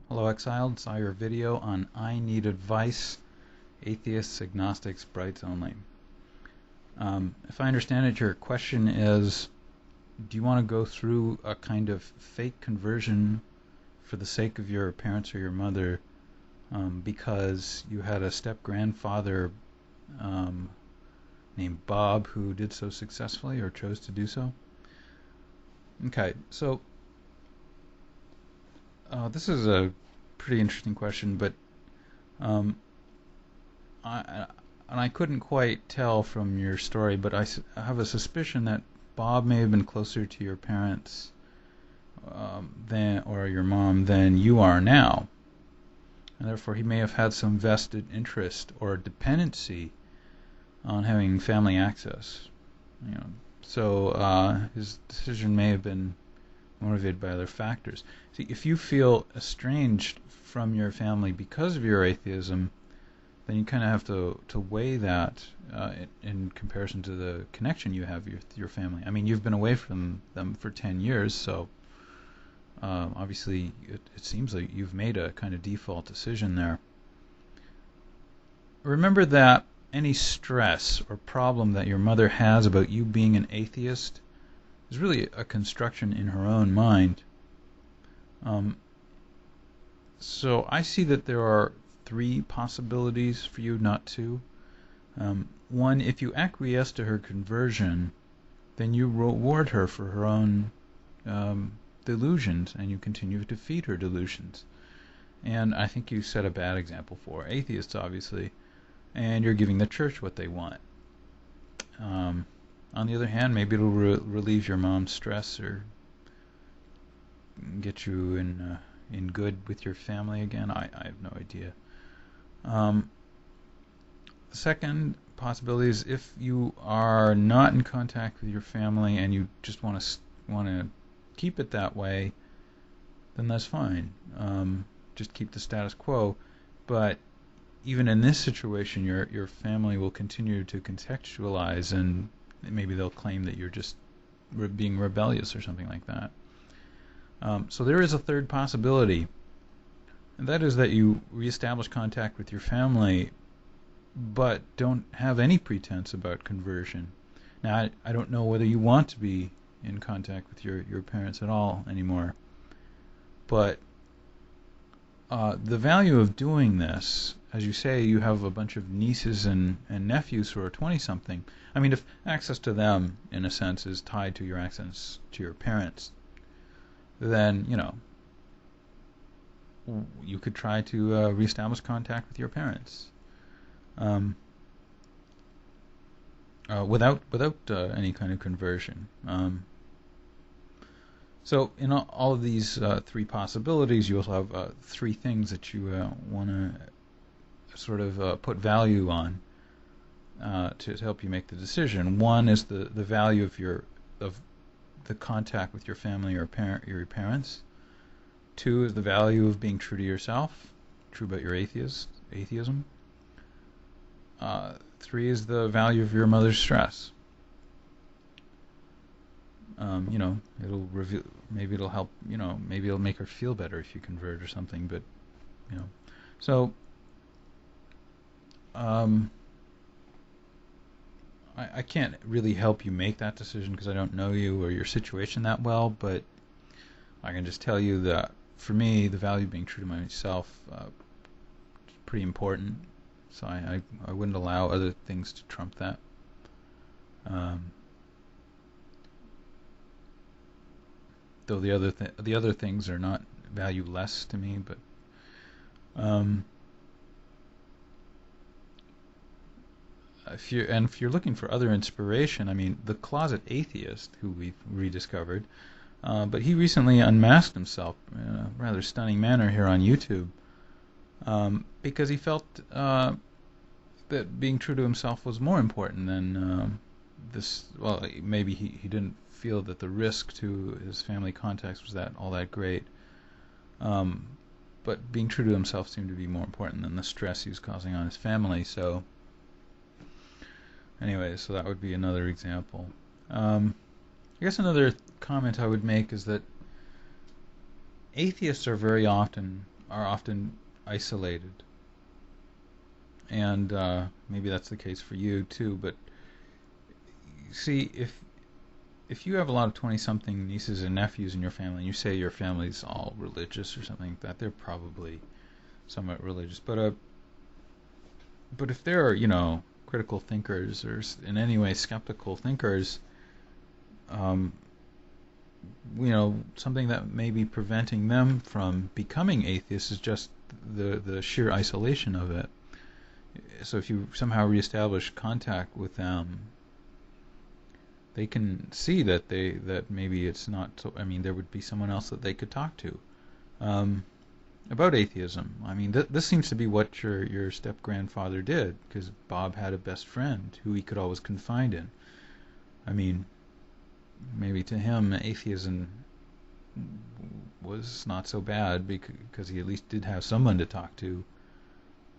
Hello Exiled, saw your video on I Need Advice, Atheists, Agnostics, Brights Only. If I understand it, your question is, do you want to go through a kind of fake conversion for the sake of your parents or your mother because you had a step-grandfather named Bob who did so successfully or chose to do so? Okay, so this is a pretty interesting question, but I couldn't quite tell from your story, but I have a suspicion that Bob may have been closer to your parents or your mom than you are now, and therefore he may have had some vested interest or dependency on having family access. So his decision may have been motivated by other factors. See, if you feel estranged from your family because of your atheism, then you kind of have to weigh that in comparison to the connection you have with your family. I mean, you've been away from them for 10 years, so obviously it seems like you've made a kind of default decision there. Remember that any stress or problem that your mother has about you being an atheist is really a construction in her own mind. So I see that there are three possibilities for you, not two. One, if you acquiesce to her conversion, then you reward her for her own delusions, and you continue to feed her delusions. And I think you set a bad example for atheists, obviously, and you're giving the church what they want. On the other hand, maybe it'll relieve your mom's stress or get you in good with your family again. I have no idea. The second possibility is if you are not in contact with your family and you just want to keep it that way, then that's fine. Just keep the status quo. But even in this situation, your family will continue to contextualize, and maybe they'll claim that you're just being rebellious or something like that. So there is a third possibility, and that is that you reestablish contact with your family, but don't have any pretense about conversion. Now, I don't know whether you want to be in contact with your parents at all anymore, but the value of doing this, as you say, you have a bunch of nieces and nephews who are 20-something. I mean, if access to them, in a sense, is tied to your access to your parents, then, you could try to reestablish contact with your parents without any kind of conversion. So in all of these three possibilities, you also have three things that you want to sort of put value on to help you make the decision. One is the value of the contact with your family or your parents. Two is the value of being true to yourself, true about your atheism. Three is the value of your mother's stress. It'll reveal. Maybe it'll help. Maybe it'll make her feel better if you convert or something. But, so. I can't really help you make that decision because I don't know you or your situation that well, but I can just tell you that for me, the value of being true to myself is pretty important. So I wouldn't allow other things to trump that. Though the other things are not valueless to me, but if you're looking for other inspiration, I mean, the closet atheist, who we've rediscovered, but he recently unmasked himself in a rather stunning manner here on YouTube, because he felt that being true to himself was more important than this. Well, maybe he didn't feel that the risk to his family contacts was all that great, but being true to himself seemed to be more important than the stress he was causing on his family. So anyway, so that would be another example. I guess another comment I would make is that atheists are very often are often isolated, and maybe that's the case for you too. But see, if you have a lot of 20-something nieces and nephews in your family, and you say your family's all religious or something like that, they're probably somewhat religious. But if they're, critical thinkers or in any way skeptical thinkers, um, something that may be preventing them from becoming atheists is just the sheer isolation of it. So if you somehow reestablish contact with them, they can see that maybe it's not so. I mean, there would be someone else that they could talk to about atheism. I mean, this seems to be what your step grandfather did, because Bob had a best friend who he could always confide in. I mean, maybe to him atheism was not so bad because he at least did have someone to talk to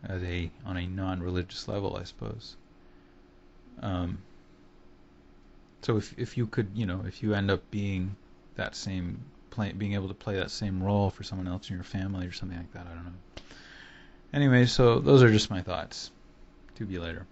on a non-religious level, I suppose. So if you could, if you end up being that same being able to play that same role for someone else in your family or something like that, I don't know. Anyway, so those are just my thoughts. To be later.